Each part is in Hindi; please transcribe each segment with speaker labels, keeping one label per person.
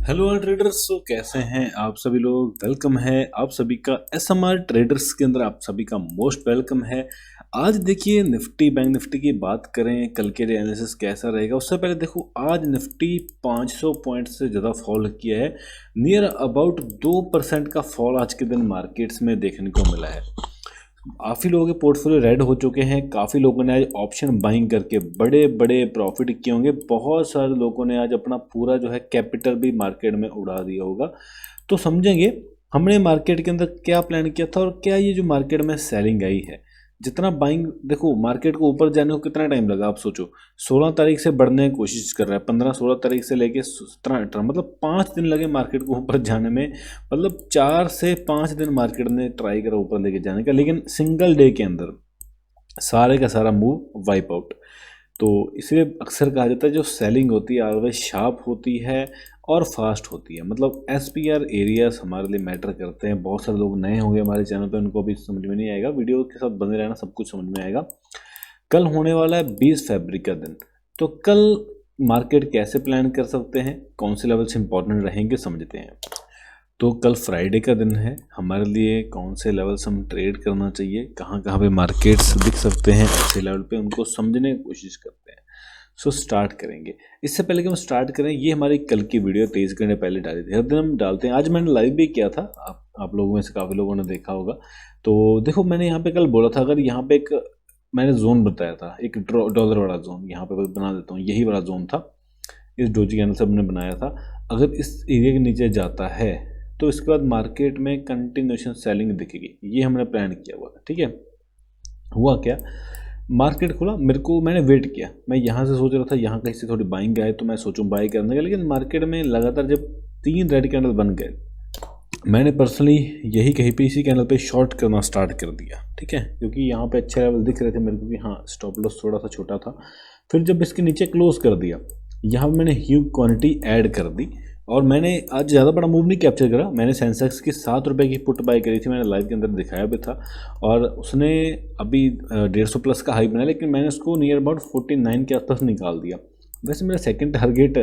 Speaker 1: Hello traders. तो कैसे हैं आप सभी लोग। वेलकम है आप सभी का एसएमआर ट्रेडर्स के अंदर। आप सभी का मोस्ट वेलकम है। आज देखिए निफ्टी बैंक निफ्टी की बात करें, कल के लिए एनालिसिस कैसा रहेगा। उससे पहले देखो आज निफ्टी 500 पॉइंट से ज़्यादा फॉल किया है। नियर अबाउट 2% का फॉल आज के दिन मार्केट्स में देखने को मिला है। काफ़ी लोगों के पोर्टफोलियो रेड हो चुके हैं। काफ़ी लोगों ने आज ऑप्शन बाइंग करके बड़े बड़े प्रॉफिट किए होंगे। बहुत सारे लोगों ने आज अपना पूरा जो है कैपिटल भी मार्केट में उड़ा दिया होगा। तो समझेंगे हमने मार्केट के अंदर क्या प्लान किया था और क्या ये जो मार्केट में सेलिंग आई है। जितना बाइंग देखो मार्केट को ऊपर जाने को कितना टाइम लगा आप सोचो। 16 तारीख से बढ़ने की कोशिश कर रहा है, 15-16 तारीख से लेके 17-18 मतलब 5 दिन लगे मार्केट को ऊपर जाने में। मतलब 4 से 5 दिन मार्केट ने ट्राई करा ऊपर लेके जाने का, लेकिन सिंगल डे के अंदर सारे का सारा मूव वाइप आउट। तो इसलिए अक्सर कहा जाता है जो सेलिंग होती है ऑलवेज शार्प होती है और फास्ट होती है। मतलब SPR एरियाज हमारे लिए मैटर करते हैं। बहुत सारे लोग नए होंगे हमारे चैनल पे, उनको अभी समझ में नहीं आएगा। वीडियो के साथ बने रहना, सब कुछ समझ में आएगा। कल होने वाला है 20 फरवरी का दिन। तो कल मार्केट कैसे प्लान कर सकते हैं, कौन से लेवल से इंपॉर्टेंट रहेंगे समझते हैं। तो कल फ्राइडे का दिन है, हमारे लिए कौन से लेवल से हम ट्रेड करना चाहिए, कहाँ कहाँ पे मार्केट्स दिख सकते हैं ऐसे लेवल पे, उनको समझने की कोशिश करते हैं। सो स्टार्ट करेंगे। इससे पहले कि हम स्टार्ट करें, ये हमारी कल की वीडियो 23 घंटे पहले डाली थी। हर दिन हम डालते हैं। आज मैंने लाइव भी किया था, आप लोगों में से काफ़ी लोगों ने देखा होगा। तो देखो मैंने यहाँ पे कल बोला था, अगर यहाँ पे एक मैंने जोन बताया था, एक डॉलर वाला जोन यहाँ पे बना देता हूँ, यही वाला जोन था। इस डोजी कैंडल से हमने बनाया था। अगर इस एरिया के नीचे जाता है तो इसके बाद मार्केट में कंटिन्यूशन सेलिंग दिखेगी। ये हमने प्लान किया हुआ था। ठीक है, हुआ क्या, मार्केट खुला, मैंने वेट किया। मैं यहाँ से सोच रहा था यहाँ कहीं से थोड़ी बाइंग आए तो मैं सोचूं बाई करने का, लेकिन मार्केट में लगातार जब 3 रेड कैंडल बन गए, मैंने पर्सनली यही कहीं पे इसी कैंडल पे शॉर्ट करना स्टार्ट कर दिया। ठीक है, क्योंकि यहाँ पे अच्छे लेवल दिख रहे थे मेरे को कि हाँ स्टॉप लॉस थोड़ा सा छोटा था। फिर जब इसके नीचे क्लोज कर दिया, यहाँ मैंने ह्यूज क्वांटिटी ऐड कर दी और मैंने आज ज़्यादा बड़ा मूव नहीं कैप्चर करा। मैंने सेंसेक्स की 7 रुपये की पुट बाय करी थी, मैंने लाइव के अंदर दिखाया भी था। और उसने अभी 150 प्लस का हाई बनाया, लेकिन मैंने उसको नियर अबाउट 49 के आसपास निकाल दिया। वैसे मेरा सेकंड टारगेट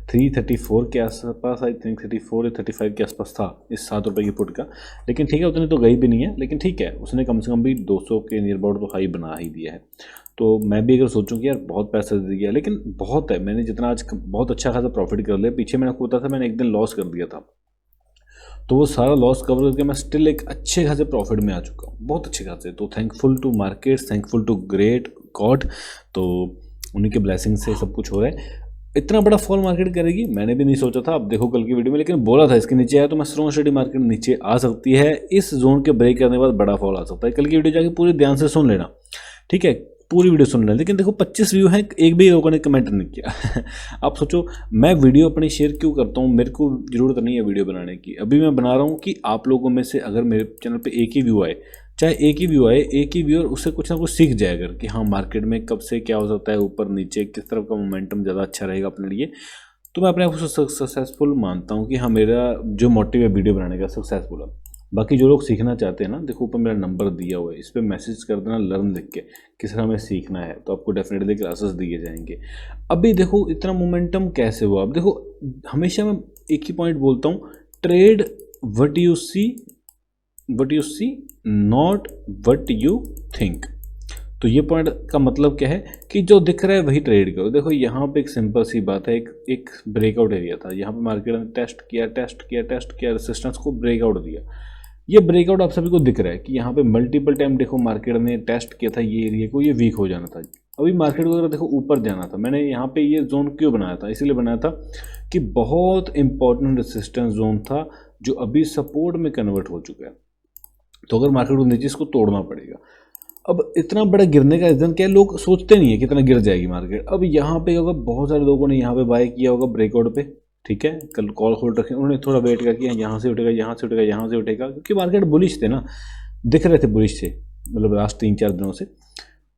Speaker 1: 334 के आसपास, आई थिंक 34 या 35 के आसपास था इस 7 रुपये की पुट का। लेकिन ठीक है, उतनी तो गई भी नहीं है, लेकिन ठीक है, उसने कम से कम भी 200 के नियर अबाउट तो हाई बना ही दिया है। तो मैं भी अगर सोचूं कि यार बहुत पैसा दे दिया, लेकिन बहुत है, मैंने जितना आज बहुत अच्छा खासा प्रॉफिट कर लिया। पीछे मैंने आपको बताया था मैंने एक दिन लॉस कर दिया था, तो वो सारा लॉस कवर करके मैं स्टिल एक अच्छे खासे प्रॉफिट में आ चुका हूँ, बहुत अच्छे खासे। तो thankful to market, thankful to great God. तो उन्हीं के ब्लेसिंग से सब कुछ हो रहा है। इतना बड़ा फॉल मार्केट करेगी मैंने भी नहीं सोचा था। अब देखो कल की वीडियो में, लेकिन बोला था इसके नीचे आया तो मैं स्ट्रॉन्ग स्टडी मार्केट नीचे आ सकती है। इस जोन के ब्रेक करने के बाद बड़ा फॉल आ सकता है। कल की वीडियो जाके पूरी ध्यान से सुन लेना, ठीक है, पूरी वीडियो सुन लेना। लेकिन देखो 25 व्यू हैं, एक भी लोगों ने कमेंट नहीं किया। आप सोचो मैं वीडियो अपनी शेयर क्यों करता हूँ, मेरे को ज़रूरत नहीं है वीडियो बनाने की। अभी मैं बना रहा हूँ कि आप लोगों में से अगर मेरे चैनल पे एक ही व्यू आए, चाहे एक ही व्यू आए, एक ही व्यू, और उससे कुछ ना कुछ सीख जाए अगर, कि हाँ मार्केट में कब से क्या हो सकता है, ऊपर नीचे किस तरफ का मोमेंटम ज़्यादा अच्छा रहेगा अपने लिए, तो मैं अपने आप को सक्सेसफुल मानता हूँ कि हाँ मेरा जो मोटिव है वीडियो बनाने का सक्सेसफुल है। बाकी जो लोग सीखना चाहते हैं ना, देखो ऊपर मेरा नंबर दिया हुआ है, इस पर मैसेज कर देना लर्न लिख के, किस तरह हमें सीखना है, तो आपको डेफिनेटली क्लासेस दिए जाएंगे। अभी देखो इतना मोमेंटम कैसे हुआ। अब देखो हमेशा मैं एक ही पॉइंट बोलता हूँ, trade what you see not what you think. तो ये पॉइंट का मतलब क्या है कि जो दिख रहा है वही ट्रेड करो। देखो यहाँ पे एक सिंपल सी बात है, एक ब्रेकआउट एरिया था, यहाँ पे मार्केट ने टेस्ट किया, रेसिस्टेंस को ब्रेकआउट दिया। ये ब्रेकआउट आप सभी को दिख रहा है कि यहाँ पे मल्टीपल टाइम देखो मार्केट ने टेस्ट किया था ये एरिया को, ये वीक हो जाना था। अभी मार्केट को अगर देखो ऊपर जाना था, मैंने यहाँ पे ये जोन क्यों बनाया था, इसीलिए बनाया था कि बहुत इंपॉर्टेंट रेसिस्टेंस जोन था जो अभी सपोर्ट में कन्वर्ट हो चुका है। तो अगर मार्केट को नीचे इसको तोड़ना पड़ेगा। अब इतना बड़ा गिरने का रीज़न क्या है, लोग सोचते नहीं है कितना गिर जाएगी मार्केट। अब यहाँ पे होगा, बहुत सारे लोगों ने यहाँ पे बाय किया होगा ब्रेकआउट पे, ठीक है, कल कॉल होल्ड रखे, उन्होंने थोड़ा वेट किया कि यहाँ से उठेगा, यहाँ से उठेगा, यहाँ से उठेगा, क्योंकि मार्केट बुलिश थे ना, दिख रहे थे बुलिश थे, मतलब लास्ट 3-4 दिनों से।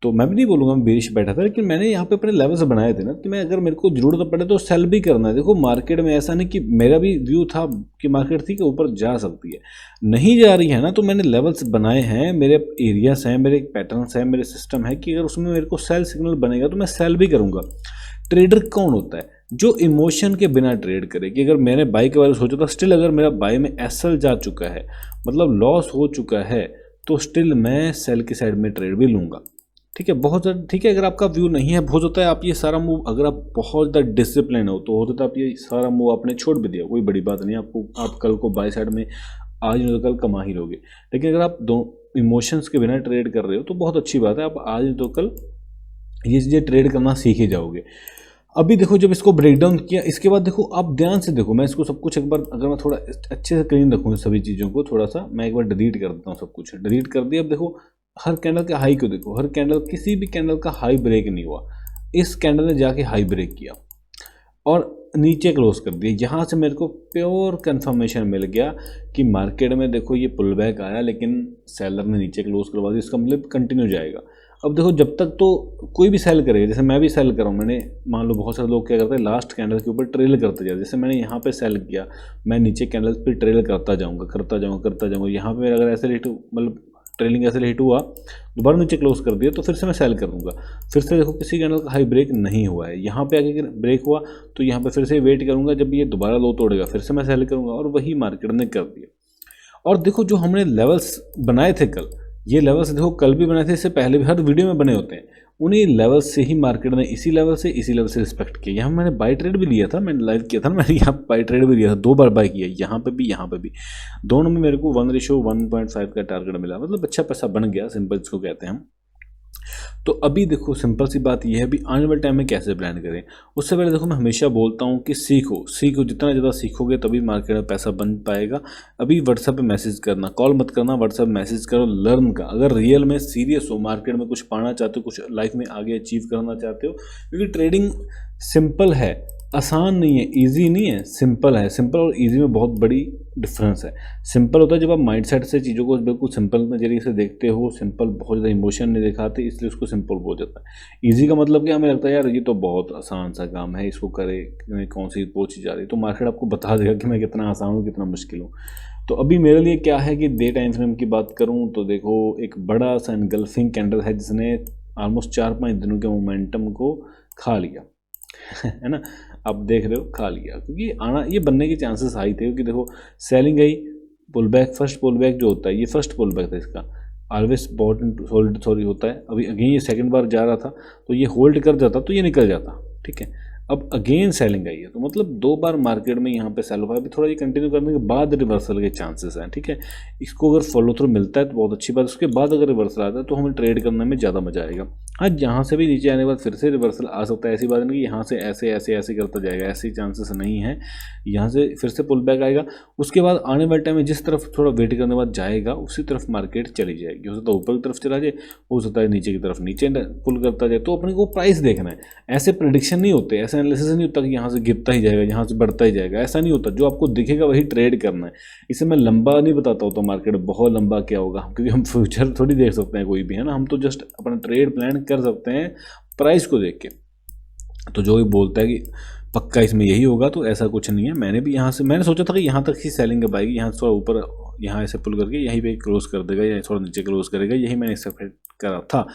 Speaker 1: तो मैं भी नहीं बोलूँगा मैं बेरिश बैठा था, लेकिन मैंने यहाँ पे अपने लेवल्स बनाए थे ना कि मैं अगर मेरे को जरूरत पड़े तो सेल भी करना है। देखो मार्केट में ऐसा नहीं कि मेरा भी व्यू था कि मार्केट थी कि ऊपर जा सकती है, नहीं जा रही है ना, तो मैंने लेवल्स बनाए हैं, मेरे एरियाज हैं, मेरे पैटर्न्स हैं, मेरे सिस्टम है कि अगर उसमें मेरे को सेल सिग्नल बनेगा तो मैं सेल भी करूँगा। ट्रेडर कौन होता है, जो इमोशन के बिना ट्रेड करे, कि अगर मैंने बाई के बारे में सोचा था, स्टिल अगर मेरा बाई में एसएल जा चुका है, मतलब लॉस हो चुका है, तो स्टिल मैं सेल की साइड में ट्रेड भी लूँगा। ठीक है, बहुत ज़्यादा ठीक है। अगर आपका व्यू नहीं है, हो सकता है आप ये सारा मूव, अगर आप बहुत ज़्यादा डिसिप्लिन हो तो सकता है आप ये सारा मूव आपने छोड़ भी दिया, कोई बड़ी बात नहीं, आपको आप कल को बाई साइड में आज नहीं तो कल कमा ही लोगे। लेकिन अगर आप दो इमोशंस के बिना ट्रेड कर रहे हो तो बहुत अच्छी बात है, आप आज नहीं तो कल ये चीज़ें ट्रेड करना सीख ही जाओगे। अभी देखो, जब इसको ब्रेक डाउन किया, इसके बाद देखो आप ध्यान से देखो, मैं इसको सब कुछ एक बार, अगर मैं थोड़ा अच्छे से क्लीन रखूँ सभी चीज़ों को, थोड़ा सा मैं एक बार डिलीट कर देता हूँ, सब कुछ डिलीट कर दिया। अब देखो हर कैंडल के हाई को देखो, हर कैंडल, किसी भी कैंडल का हाई ब्रेक नहीं हुआ, इस कैंडल ने जाके हाई ब्रेक किया और नीचे क्लोज कर दिया। यहाँ से मेरे को प्योर कंफर्मेशन मिल गया कि मार्केट में देखो ये पुल बैक आया, लेकिन सेलर ने नीचे क्लोज करवा दिया, इसका मतलब कंटिन्यू जाएगा। अब देखो जब तक तो कोई भी सेल करेगा, जैसे मैं भी सेल कर रहा हूँ, मैंने मान लो बहुत सारे लोग क्या करते हैं, लास्ट कैंडल के ऊपर ट्रेल करते जाते, जैसे मैंने यहाँ पे सेल किया, मैं नीचे कैंडल पे ट्रेल करता जाऊँगा, यहाँ पे अगर ऐसे रेट, मतलब ट्रेलिंग ऐसे हिट हुआ, दोबारा नीचे क्लोज कर दिया, तो फिर से मैं सेल कर दूंगा। फिर से देखो किसी कैंडल का हाई ब्रेक नहीं हुआ है, यहाँ पे आके ब्रेक हुआ तो यहाँ पे फिर से वेट करूंगा, जब ये दोबारा लो तोड़ेगा फिर से मैं सेल करूंगा, और वही मार्केट ने कर दिया। और देखो जो हमने लेवल्स बनाए थे कल, ये लेवल्स देखो कल भी बनाए थे, इससे पहले भी हर वीडियो में बने होते हैं, उन्हीं लेवल से ही मार्केट ने इसी लेवल से रिस्पेक्ट किया। यहाँ मैंने बाई ट्रेड भी लिया था, मैंने लाइव किया था, मैंने यहाँ बाई ट्रेड भी लिया था, 2 बार बाई किया, यहाँ पे भी, दोनों में मेरे को 1:1.5 का टारगेट मिला, मतलब अच्छा पैसा बन गया, सिंपल इसको कहते हैं हम। तो अभी देखो सिंपल सी बात यह है, अभी आने वाले टाइम में कैसे प्लान करें। उससे पहले देखो मैं हमेशा बोलता हूँ कि सीखो, जितना ज़्यादा सीखोगे तभी मार्केट में पैसा बन पाएगा। अभी व्हाट्सएप पे मैसेज करना, कॉल मत करना, व्हाट्सएप मैसेज करो, लर्न का, अगर रियल में सीरियस हो, मार्केट में कुछ पाना चाहते हो, कुछ लाइफ में आगे अचीव करना चाहते हो, क्योंकि ट्रेडिंग सिंपल है, आसान नहीं है, इजी नहीं है, सिंपल है। सिंपल और इजी में बहुत बड़ी डिफरेंस है। सिंपल होता है जब आप माइंडसेट से चीज़ों को बिल्कुल सिंपल नज़रिए से देखते हो, सिंपल बहुत ज़्यादा इमोशन नहीं दिखाते, इसलिए उसको सिंपल बोल जाता है। इजी का मतलब कि हमें लगता है यार ये तो बहुत आसान सा काम है, इसको करे कौन सी वो चीज़ आ रही है, तो मार्केट आपको बता देगा कि मैं कितना आसान हूँ, कितना मुश्किल हूँ। तो अभी मेरे लिए क्या है कि डे टाइम फ्रेम की बात करूँ तो देखो एक बड़ा सा एनगल्फिंग कैंडल है, जिसने ऑलमोस्ट 4-5 दिनों के मोमेंटम को खा लिया है ना, आप देख रहे हो खा लिया, क्योंकि आना ये बनने के चांसेस हाई थे, क्योंकि देखो सेलिंग गई, pull back, first pull back जो होता है, ये फर्स्ट पुल बैक था इसका, always bought and hold sorry होता है। अभी अगेन ये सेकंड बार जा रहा था, तो ये होल्ड कर जाता तो ये निकल जाता, ठीक है। अब अगेन सेलिंग आई है, तो मतलब 2 बार मार्केट में यहाँ पे सेल हुआ है। अभी थोड़ा ये कंटिन्यू करने के बाद रिवर्सल के चांसेस हैं, ठीक है। इसको अगर फॉलो थ्रू मिलता है तो बहुत अच्छी बात, उसके बाद अगर रिवर्सल आता है तो हमें ट्रेड करने में ज़्यादा मजा आएगा। हाँ, यहाँ से भी नीचे आने के बाद फिर से रिवर्सल आ सकता है, ऐसी बात नहीं कि यहाँ से ऐसे ऐसे ऐसे करता जाएगा, ऐसे चांसेस नहीं है। यहाँ से फिर से पुल बैक आएगा, उसके बाद आने वाले टाइम में जिस तरफ थोड़ा वेट करने के बाद जाएगा, उसी तरफ मार्केट चली जाएगी। हो सकता है ऊपर की तरफ चला जाए, हो सकता है नीचे की तरफ नीचे पुल करता जाए, तो अपने को प्राइस देखना है। ऐसे प्रेडिक्शन नहीं होते, ऐसा एनालिसिस नहीं होता कि यहाँ से गिरता ही जाएगा, यहाँ से बढ़ता ही जाएगा, ऐसा नहीं होता। जो आपको दिखेगा वही ट्रेड करना है। इसे मैं लंबा नहीं बताता होता, मार्केट बहुत लंबा क्या होगा, क्योंकि हम फ्यूचर थोड़ी देख सकते हैं कोई भी, है ना। हम तो जस्ट अपना ट्रेड प्लान कर सकते हैं प्राइस को देख के। तो जो भी बोलता है कि पक्का इसमें यही होगा, तो ऐसा कुछ नहीं है। मैंने भी यहाँ से मैंने सोचा था कि यहाँ तक ही सेलिंग कब आएगी, यहाँ से थोड़ा ऊपर, यहाँ ऐसे पुल करके यहीं पे क्लोज कर देगा या थोड़ा नीचे क्लोज करेगा, यही मैंने एक्सपेक्ट करा था।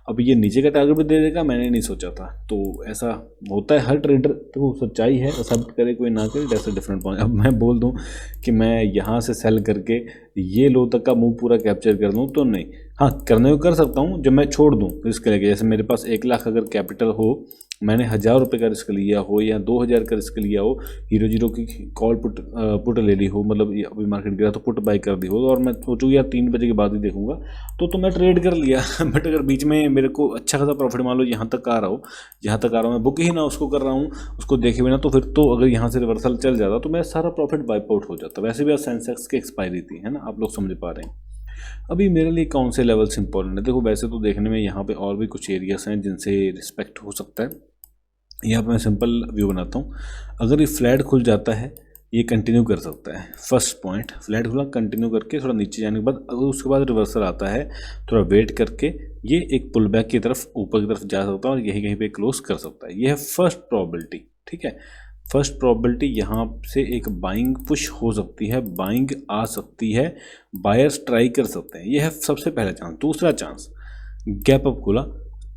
Speaker 1: अब ये नीचे का टारगेट भी दे देगा, मैंने नहीं सोचा था। तो ऐसा होता है, हर ट्रेडर, तो सच्चाई है, एक्सेप्ट करे कोई ना करे, दैट्स अ डिफरेंट पॉइंट। अब मैं बोल दूँ कि मैं यहाँ से सेल करके ये लो तक का मूव पूरा कैप्चर कर दूँ तो नहीं। हाँ, करने को कर सकता हूँ जब मैं छोड़ दूँ रिस्क लेके। जैसे मेरे पास 1 लाख अगर कैपिटल हो, मैंने 1000 रुपये का रिस्क लिया हो या 2000 का रिस्क लिया हो, हीरो की कॉल पुट ले ली हो, मतलब अभी मार्केट गिरा तो पुट बाई कर दी हो, और मैं सोचूँ यार 3 बजे के बाद ही देखूंगा, तो मैं ट्रेड कर लिया। बट अगर बीच में मेरे को अच्छा खासा प्रॉफिट मान लो यहाँ तक आ रहा हो, मैं बुक ही ना उसको कर रहा हूँ, उसको देखे बिना, तो फिर तो अगर यहाँ से रिवर्सल चल जाता तो मेरा सारा प्रॉफिट वाइप आउट हो जाता। वैसे भी आज सेंसेक्स की एक्सपायरी थी, है ना, आप लोग समझ पा रहे हैं। अभी मेरे लिए कौन से लेवल्स इंपॉर्टेंट है, देखो वैसे तो देखने में यहाँ पे और भी कुछ एरियाज हैं जिनसे रिस्पेक्ट हो सकता है। यहाँ पर मैं सिंपल व्यू बनाता हूँ। अगर ये फ्लैट खुल जाता है, ये कंटिन्यू कर सकता है। फर्स्ट पॉइंट, फ्लैट खुला, कंटिन्यू करके थोड़ा नीचे जाने के बाद अगर उसके बाद रिवर्सल आता है, थोड़ा वेट करके ये एक पुल बैक की तरफ, ऊपर की तरफ जा सकता है और यही कहीं पे क्लोज कर सकता है। ये है फर्स्ट प्रोबेबिलिटी, ठीक है। फर्स्ट प्रोबेबिलिटी, यहाँ से एक बाइंग पुश हो सकती है, बाइंग आ सकती है, बायर्स ट्राई कर सकते हैं, ये है सबसे पहला चांस। दूसरा चांस, गैप अप खुला,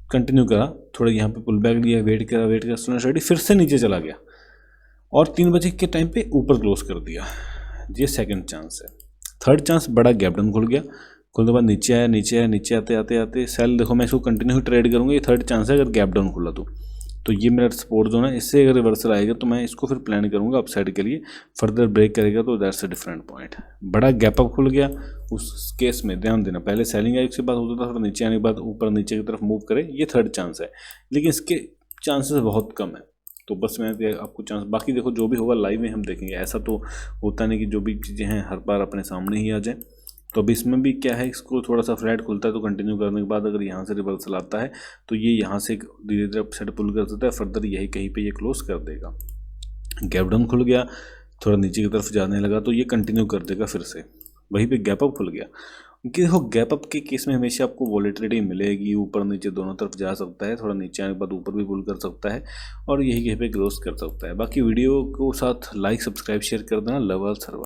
Speaker 1: कंटिन्यू करा, थोड़ा यहाँ पे पुल बैक लिया, वेट करा स्टॉप लॉस रेडी, फिर से नीचे चला गया और 3 बजे के टाइम पे ऊपर क्लोज कर दिया। ये सेकंड चांस है। थर्ड चांस बड़ा गैप डाउन खुल गया, खुलने के बाद नीचे आते सेल देखो मैं इसको कंटिन्यू ट्रेड करूँगा। ये थर्ड चांस है अगर गैप डाउन खुला तो ये मेरा सपोर्ट जोन है। इससे अगर रिवर्सल आएगा तो मैं इसको फिर प्लान करूँगा अपसाइड के लिए, फर्दर ब्रेक करेगा तो दैट्स अ डिफरेंट पॉइंट। बड़ा गैप अप खुल गया, उस केस में ध्यान देना, पहले सेलिंग आई उसके बाद होता था, थोड़ा नीचे आने के बाद ऊपर नीचे की तरफ मूव करे, ये थर्ड चांस है, लेकिन इसके चांसेस बहुत कम है। तो बस मैं आपको चांस, बाकी देखो जो भी होगा लाइव में हम देखेंगे। ऐसा तो होता नहीं कि जो भी चीज़ें हैं हर बार अपने सामने ही आ जाए। तो अब इसमें भी क्या है, इसको थोड़ा सा फ्लैट खुलता है तो कंटिन्यू करने के बाद अगर यहाँ से रिवर्सल आता है तो ये यहाँ से धीरे धीरे अपसाइड पुल कर सकता है, फर्दर यही कहीं पे ये क्लोज कर देगा। गैप डाउन खुल गया, थोड़ा नीचे की तरफ जाने लगा तो ये कंटिन्यू कर देगा, फिर से वहीं पे गैप अप खुल गया। क्योंकि देखो गैप अप के केस में हमेशा आपको वॉलेटिलिटी मिलेगी, ऊपर नीचे दोनों तरफ जा सकता है, थोड़ा नीचे आने के बाद ऊपर भी पुल कर सकता है और यही कहीं पे क्लोज कर सकता है। बाकी वीडियो को साथ लाइक सब्सक्राइब शेयर कर देना। Love all server.